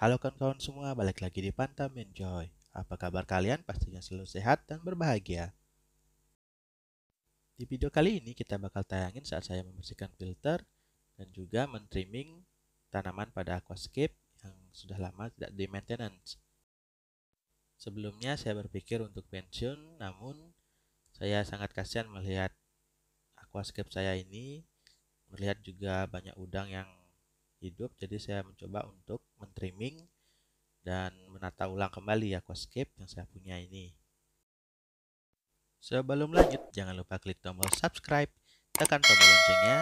Halo kawan-kawan semua, balik lagi di Pantam Enjoy. Apa kabar kalian? Pastinya selalu sehat dan berbahagia. Di video kali ini kita bakal tayangin saat saya membersihkan filter dan juga men-trimming tanaman pada aquascape yang sudah lama tidak di maintenance. Sebelumnya saya berpikir untuk pensiun, namun saya sangat kasihan melihat aquascape saya ini, melihat juga banyak udang yang hidup, jadi saya mencoba untuk men-trimming dan menata ulang kembali aquascape yang saya punya ini. Sebelum lanjut, jangan lupa klik tombol subscribe, tekan tombol loncengnya,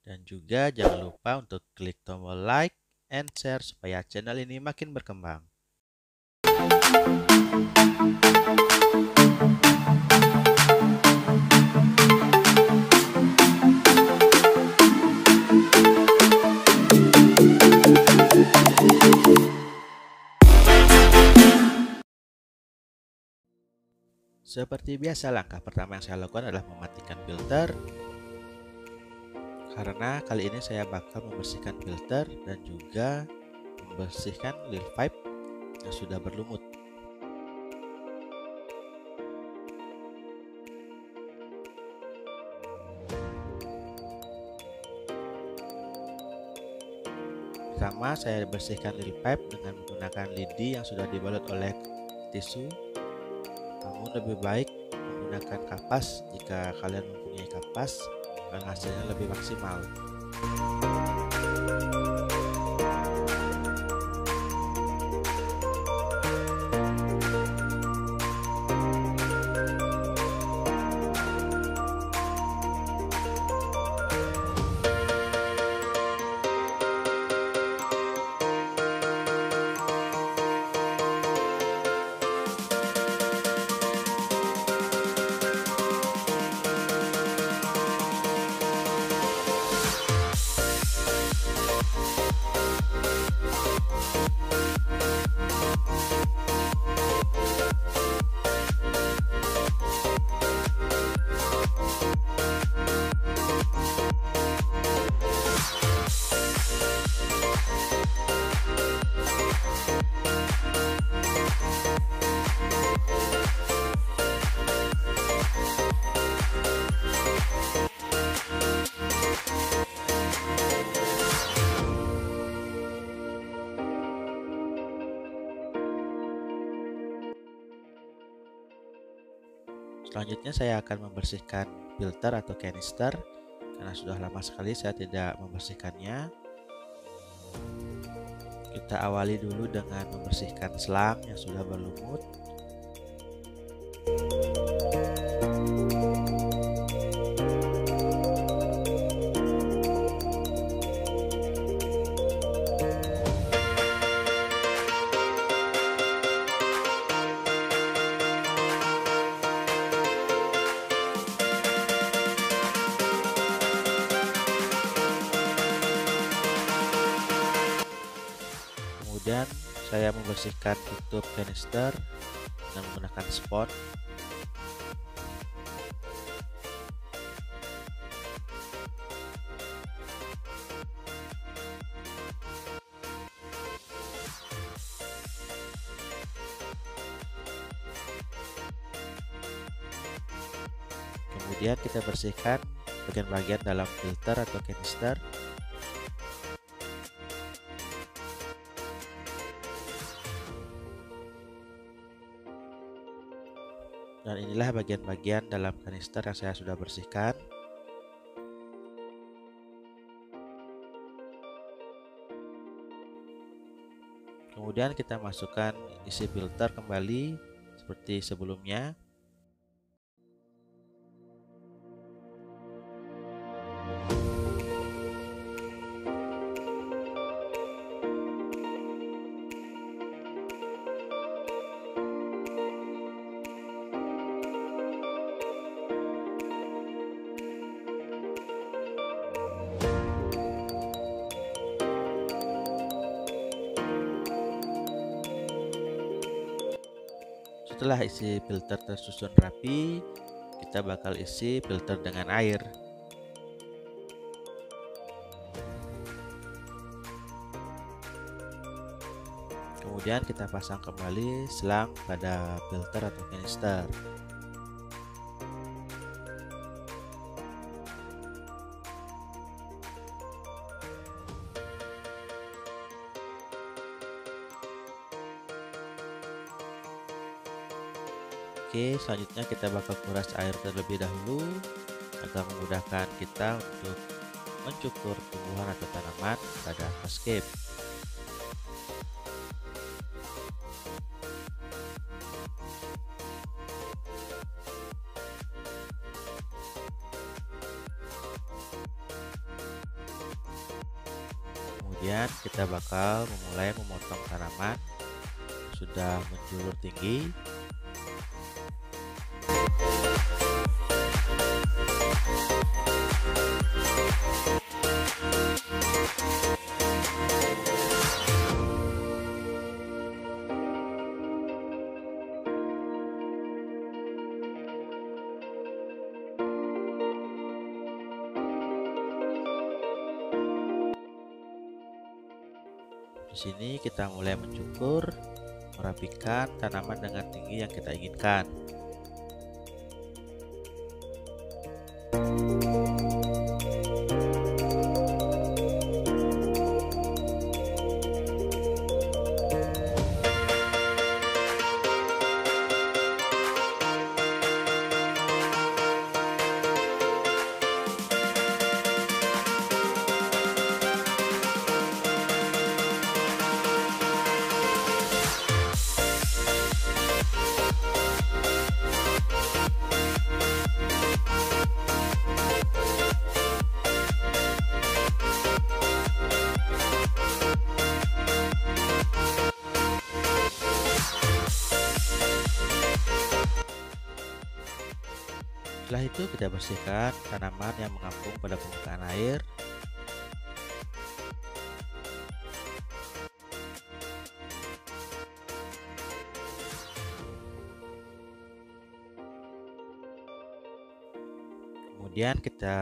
dan juga jangan lupa untuk klik tombol like and share supaya channel ini makin berkembang. Seperti biasa, langkah pertama yang saya lakukan adalah mematikan filter, karena kali ini saya bakal membersihkan filter dan juga membersihkan lil pipe yang sudah berlumut. Pertama, saya bersihkan lil pipe dengan menggunakan lidi yang sudah dibalut oleh tisu. Namun lebih baik menggunakan kapas jika kalian mempunyai kapas, dan hasilnya lebih maksimal. Selanjutnya saya akan membersihkan filter atau kanister, karena sudah lama sekali saya tidak membersihkannya. Kita awali dulu dengan membersihkan selang yang sudah berlumut. Kemudian saya membersihkan tutup kanister dengan menggunakan spot. Kemudian kita bersihkan bagian-bagian dalam filter atau kanister. Dan inilah bagian-bagian dalam kanister yang saya sudah bersihkan. Kemudian kita masukkan isi filter kembali seperti sebelumnya. Setelah isi filter tersusun rapi, kita bakal isi filter dengan air. Kemudian kita pasang kembali selang pada filter atau kanister. Oke, selanjutnya kita bakal kuras air terlebih dahulu agar memudahkan kita untuk mencukur tumbuhan atau tanaman pada aquascape. Kemudian kita bakal memulai memotong tanaman yang sudah menjulur tinggi. Di sini kita mulai mencukur, merapikan tanaman dengan tinggi yang kita inginkan. Setelah itu kita bersihkan tanaman yang mengapung pada permukaan air. Kemudian kita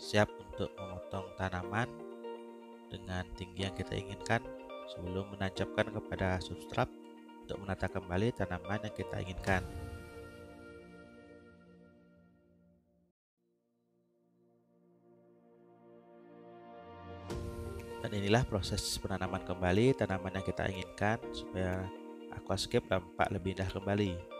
siap untuk memotong tanaman dengan tinggi yang kita inginkan sebelum menancapkan kepada substrat untuk menata kembali tanaman yang kita inginkan. Dan inilah proses penanaman kembali tanaman yang kita inginkan supaya aquascape tampak lebih indah kembali.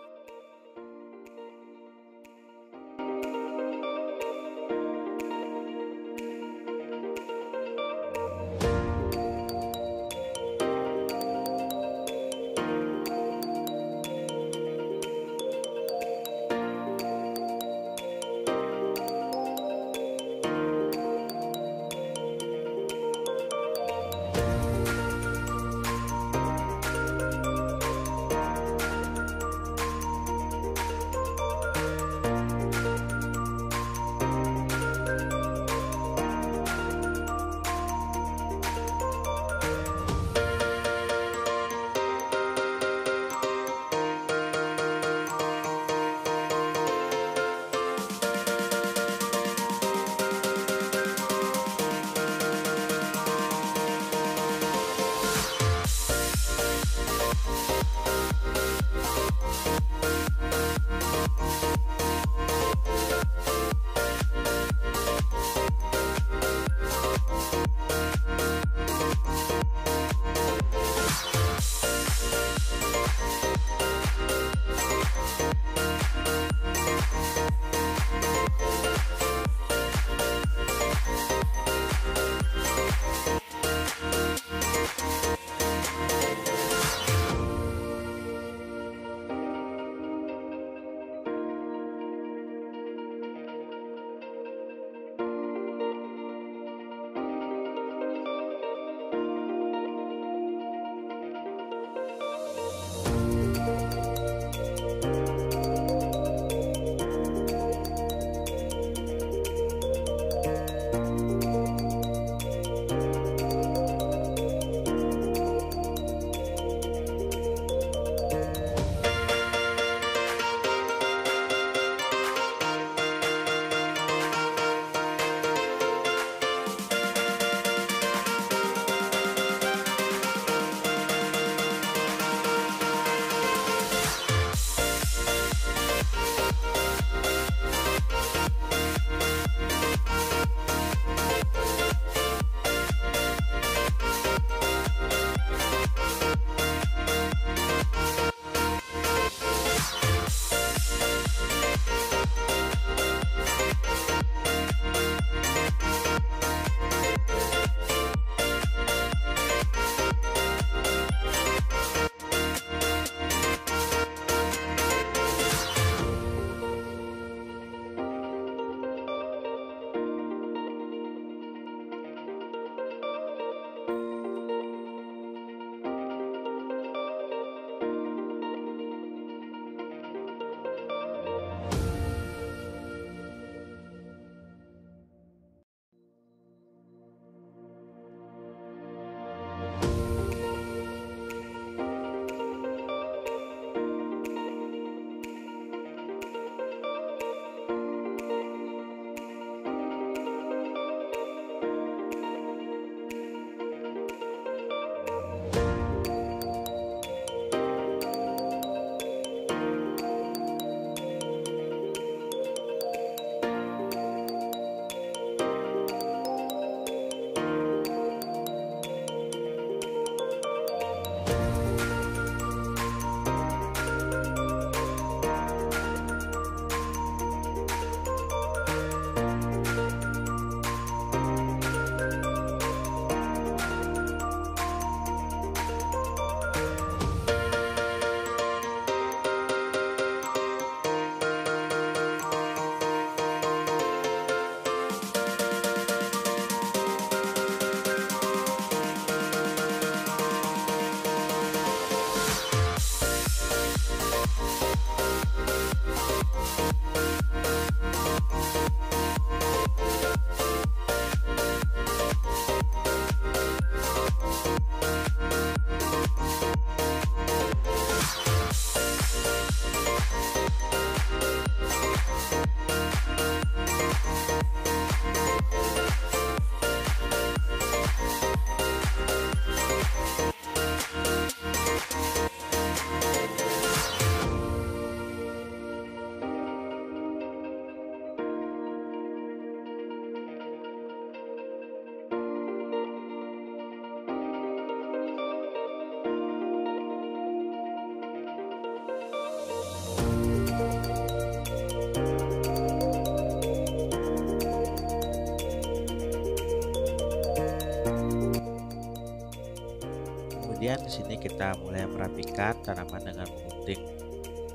Kemudian di sini kita mulai merapikan tanaman dengan menggunting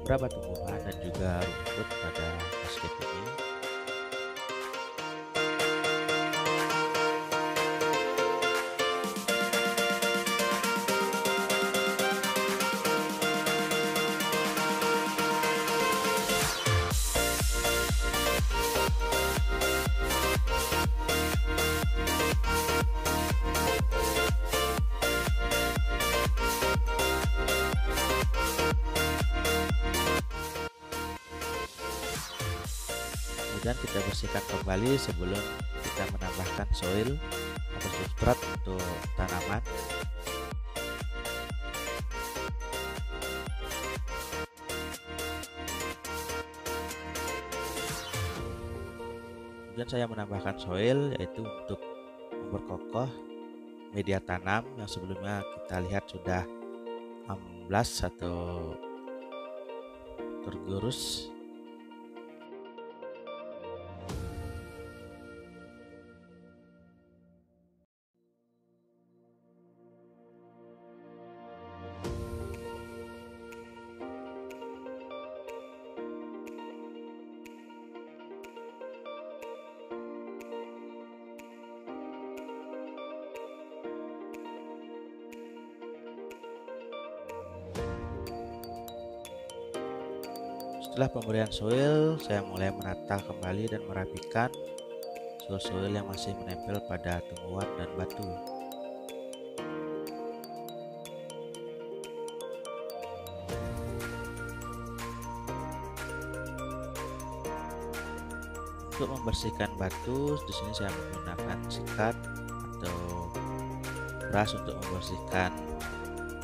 beberapa tumbuhan dan juga rumput pada aquascape ini. Kemudian kita bersihkan kembali sebelum kita menambahkan soil atau substrat untuk tanaman. Kemudian saya menambahkan soil, yaitu untuk memperkokoh media tanam yang sebelumnya kita lihat sudah amblas atau tergerus. Setelah pemberian soil, saya mulai menata kembali dan merapikan soil yang masih menempel pada tumbuhan dan batu. Untuk membersihkan batu, di sini saya menggunakan sikat atau brush untuk membersihkan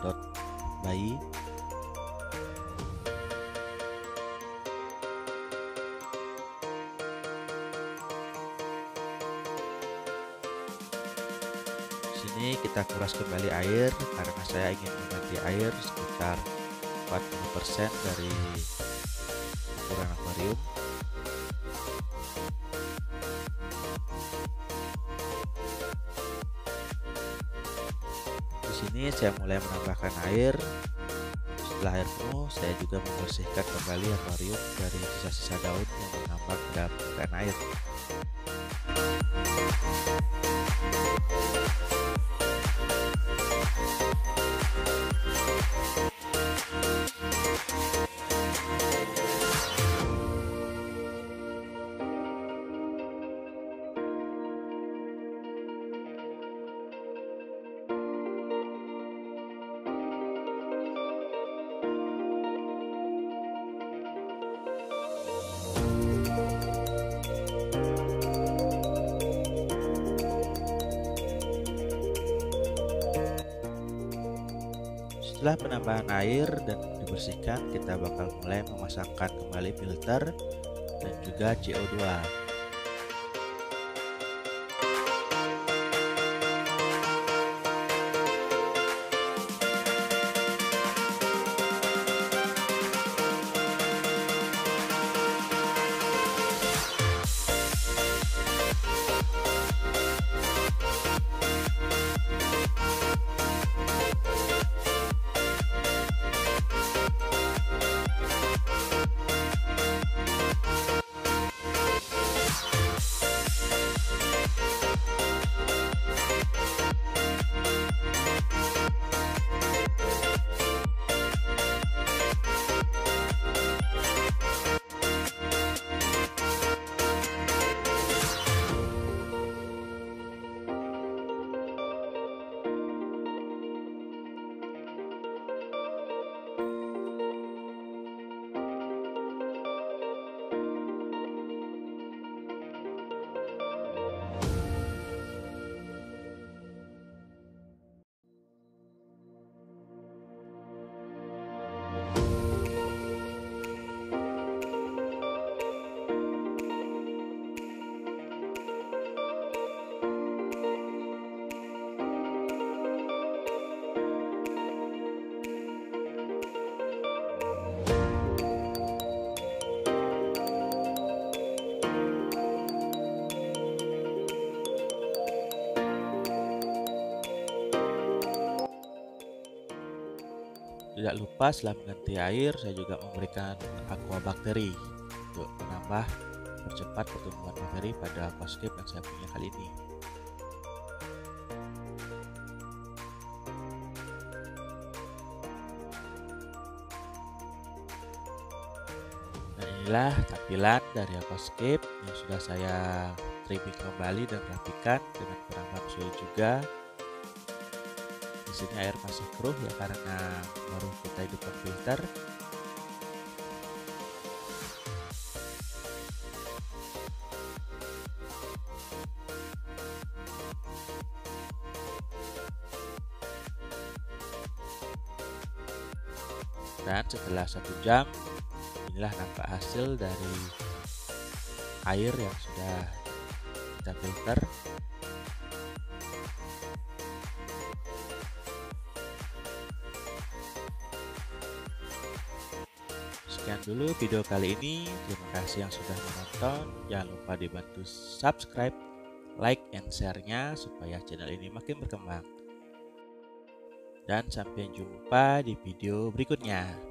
dot bayi. Sini kita kuras kembali air karena saya ingin mengganti air sekitar 40% dari ukuran akuarium. Di sini saya mulai menambahkan air. Setelah air penuh, saya juga membersihkan kembali akuarium dari sisa-sisa daun yang mengambang pada permukaan air. Setelah penambahan air dan dibersihkan, kita bakal mulai memasangkan kembali filter dan juga CO2. Tidak lupa setelah mengganti air, saya juga memberikan aquabakteri untuk menambah percepat pertumbuhan bakteri pada aquascape yang saya punya kali ini. Dan inilah tampilan dari aquascape yang sudah saya trimming kembali dan rapikan dengan penambahan suhu juga. Di sini air masih keruh ya karena baru kita hidupkan filter. Dan setelah 1 jam, inilah nampak hasil dari air yang sudah kita filter. Sekian dulu video kali ini. Terima kasih yang sudah menonton. Jangan lupa dibantu subscribe, like, and share-nya supaya channel ini makin berkembang. Dan sampai jumpa di video berikutnya.